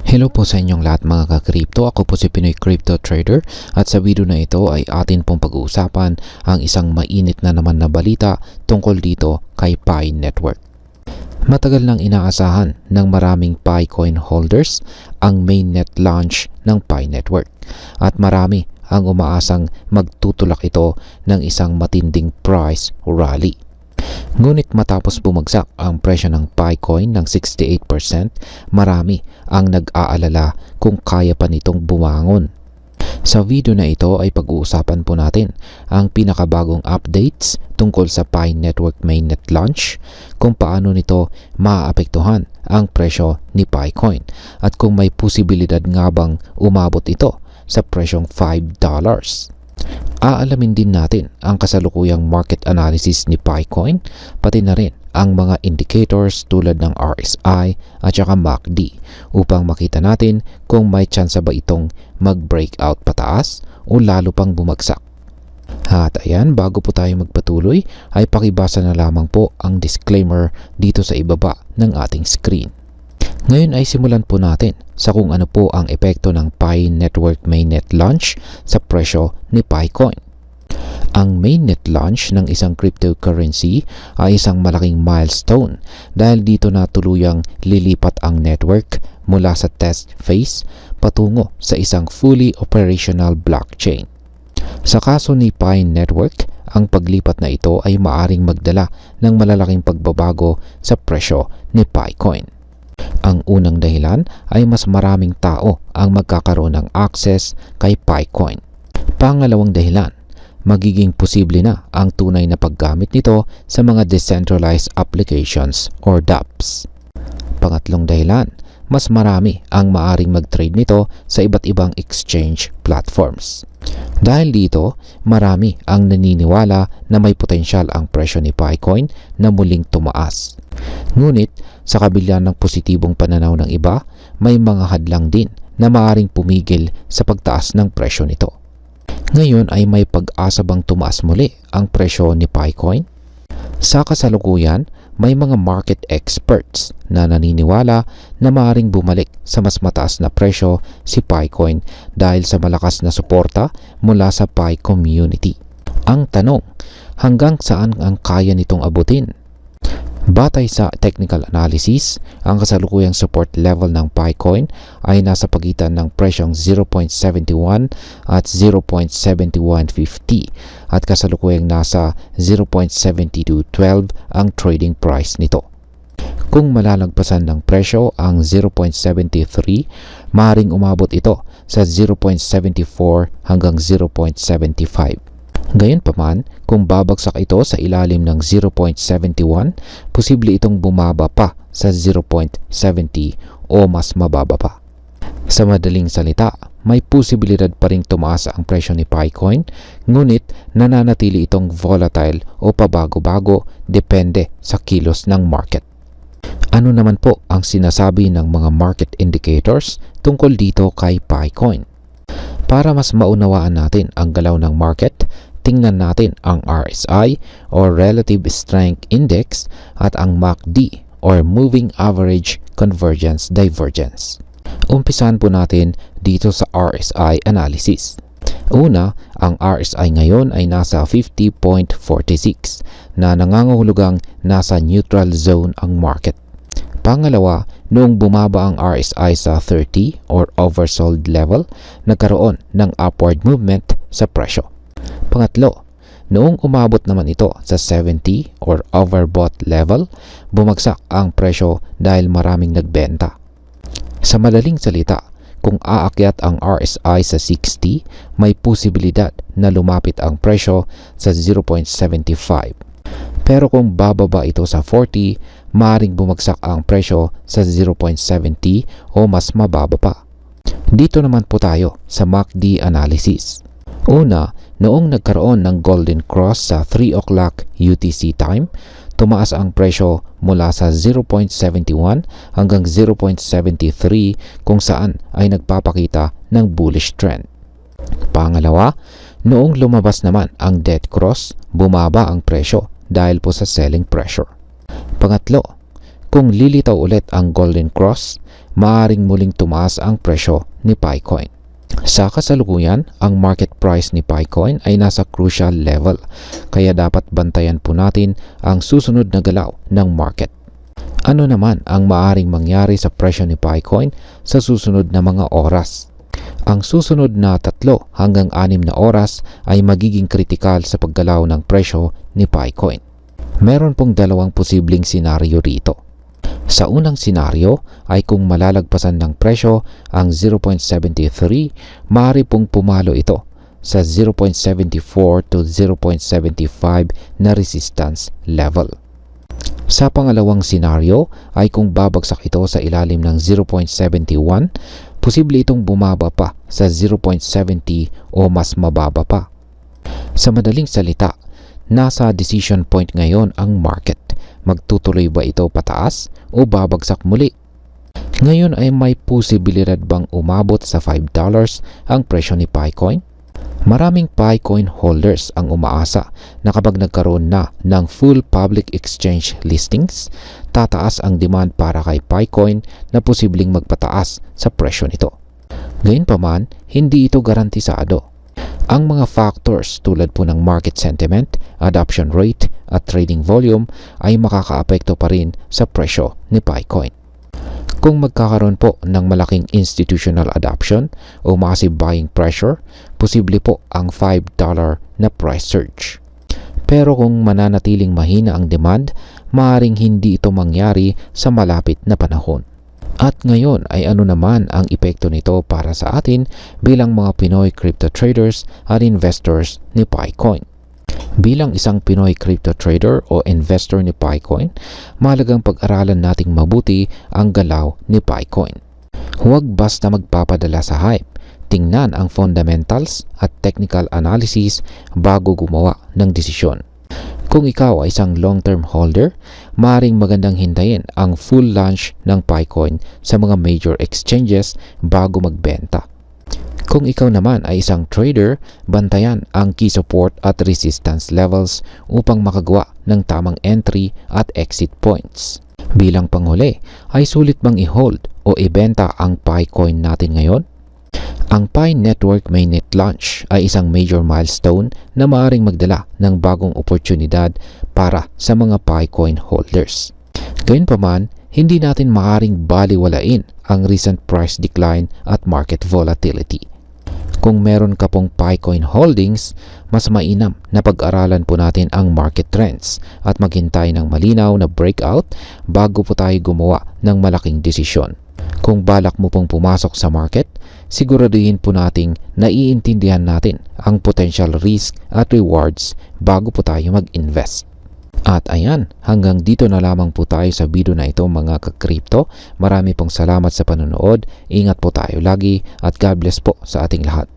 Hello po sa inyong lahat mga ka-crypto. Ako po si Pinoy Crypto Trader at sa video na ito ay atin pong pag-uusapan ang isang mainit na naman na balita tungkol dito kay Pi Network. Matagal nang inaasahan ng maraming Pi coin holders ang mainnet launch ng Pi Network at marami ang umaasang magtutulak ito ng isang matinding price rally. Ngunit matapos bumagsak ang presyo ng Pi coin ng 68%, marami ang nag-aalala kung kaya pa nitong bumangon. Sa video na ito ay pag-uusapan po natin ang pinakabagong updates tungkol sa Pi Network mainnet launch, kung paano nito maaapektuhan ang presyo ni Pi coin at kung may posibilidad nga bang umabot ito sa presyong $5. Aalamin din natin ang kasalukuyang market analysis ni Pi coin, pati na rin ang mga indicators tulad ng RSI at saka MACD upang makita natin kung may tsansa ba itong mag-breakout pataas o lalo pang bumagsak. At ayan, bago po tayo magpatuloy ay pakibasa na lamang po ang disclaimer dito sa ibaba ng ating screen. Ngayon ay simulan po natin sa kung ano po ang epekto ng Pi Network mainnet launch sa presyo ni Pi coin. Ang mainnet launch ng isang cryptocurrency ay isang malaking milestone dahil dito na tuluyang lilipat ang network mula sa test phase patungo sa isang fully operational blockchain. Sa kaso ni Pi Network, ang paglipat na ito ay maaring magdala ng malalaking pagbabago sa presyo ni Pi coin. Ang unang dahilan ay mas maraming tao ang magkakaroon ng access kay Pi coin. Pangalawang dahilan, magiging posible na ang tunay na paggamit nito sa mga decentralized applications or dApps. Pangatlong dahilan, mas marami ang maaring mag-trade nito sa iba't ibang exchange platforms. Dahil dito, marami ang naniniwala na may potensyal ang presyo ni Pi coin na muling tumaas. Ngunit, sa kabila ng positibong pananaw ng iba, may mga hadlang din na maaring pumigil sa pagtaas ng presyo nito. Ngayon ay may pag-asa bang tumaas muli ang presyo ni Pi coin? Sa kasalukuyan, may mga market experts na naniniwala na maaring bumalik sa mas mataas na presyo si Pi coin dahil sa malakas na suporta mula sa Pi community. Ang tanong, hanggang saan ang kaya nitong abutin? Batay sa technical analysis, ang kasalukuyang support level ng Pi coin ay nasa pagitan ng presyong 0.71 at 0.7150 at kasalukuyang nasa 0.7212 ang trading price nito. Kung malalagpasan ng presyo ang 0.73, maaaring umabot ito sa 0.74 hanggang 0.75. Gayunpaman, kung babagsak ito sa ilalim ng 0.71, posible itong bumaba pa sa 0.70 o mas mababa pa. Sa madaling salita, may posibilidad pa ring tumaas ang presyo ni Pi coin, ngunit nananatili itong volatile o pabago-bago depende sa kilos ng market. Ano naman po ang sinasabi ng mga market indicators tungkol dito kay Pi coin? Para mas maunawaan natin ang galaw ng market, tingnan natin ang RSI or Relative Strength Index at ang MACD or Moving Average Convergence Divergence. Umpisahan po natin dito sa RSI analysis. Una, ang RSI ngayon ay nasa 50.46 na nangangahulugang nasa neutral zone ang market. Pangalawa, noong bumaba ang RSI sa 30 or oversold level, nagkaroon ng upward movement sa presyo. Pangatlo, noong umabot naman ito sa 70 or overbought level, bumagsak ang presyo dahil maraming nagbenta. Sa madaling salita, kung aakyat ang RSI sa 60, may posibilidad na lumapit ang presyo sa 0.75. Pero kung bababa ito sa 40, maaaring bumagsak ang presyo sa 0.70 o mas mababa pa. Dito naman po tayo sa MACD analysis. Una, noong nagkaroon ng Golden Cross sa 3 o'clock UTC time, tumaas ang presyo mula sa 0.71 hanggang 0.73 kung saan ay nagpapakita ng bullish trend. Pangalawa, noong lumabas naman ang Dead Cross, bumaba ang presyo dahil po sa selling pressure. Pangatlo, kung lilitaw ulit ang Golden Cross, maaring muling tumaas ang presyo ni Picoin. Sa kasalukuyan, ang market price ni Picoin ay nasa crucial level, kaya dapat bantayan po natin ang susunod na galaw ng market. Ano naman ang maaring mangyari sa presyo ni Picoin sa susunod na mga oras? Ang susunod na 3 hanggang 6 na oras ay magiging kritikal sa paggalaw ng presyo ni Picoin. Meron pong dalawang posibleng senaryo rito. Sa unang senaryo ay kung malalagpasan ng presyo ang 0.73, maaari pong pumalo ito sa 0.74 to 0.75 na resistance level. Sa pangalawang senaryo ay kung babagsak ito sa ilalim ng 0.71, posible itong bumaba pa sa 0.70 o mas mababa pa. Sa madaling salita, nasa decision point ngayon ang market. Magtutuloy ba ito pataas o babagsak muli? Ngayon ay may posibilidad bang umabot sa $5 ang presyo ni Picoin? Maraming Picoin holders ang umaasa na kapag nagkaroon na ng full public exchange listings, tataas ang demand para kay Picoin na posibleng magpataas sa presyo nito. Gayunpaman, hindi ito garantisado. Ang mga factors tulad po ng market sentiment, adoption rate at trading volume ay makakaapekto pa rin sa presyo ni Picoin. Kung magkakaroon po ng malaking institutional adoption o massive buying pressure, posible po ang $5 na price surge. Pero kung mananatiling mahina ang demand, maaaring hindi ito mangyari sa malapit na panahon. At ngayon ay ano naman ang epekto nito para sa atin bilang mga Pinoy crypto traders at investors ni Picoin. Bilang isang Pinoy crypto trader o investor ni Picoin, mahalagang pag-aralan nating mabuti ang galaw ni Picoin. Huwag basta magpapadala sa hype. Tingnan ang fundamentals at technical analysis bago gumawa ng desisyon. Kung ikaw ay isang long-term holder, maaaring magandang hintayin ang full launch ng Picoin sa mga major exchanges bago magbenta. Kung ikaw naman ay isang trader, bantayan ang key support at resistance levels upang makagawa ng tamang entry at exit points. Bilang panghuli, ay sulit bang i-hold o ibenta ang Picoin natin ngayon? Ang Pi Network Mainnet launch ay isang major milestone na maaaring magdala ng bagong oportunidad para sa mga Picoin holders. Gayunpaman, hindi natin maaaring baliwalain ang recent price decline at market volatility. Kung meron ka pong Picoin holdings, mas mainam na pag-aralan po natin ang market trends at maghintay ng malinaw na breakout bago po tayo gumawa ng malaking desisyon. Kung balak mo pong pumasok sa market, siguraduhin po nating naiintindihan natin ang potential risk at rewards bago po tayo mag-invest. At ayan, hanggang dito na lamang po tayo sa video na ito mga ka-crypto. Marami pong salamat sa panonood. Ingat po tayo lagi at God bless po sa ating lahat.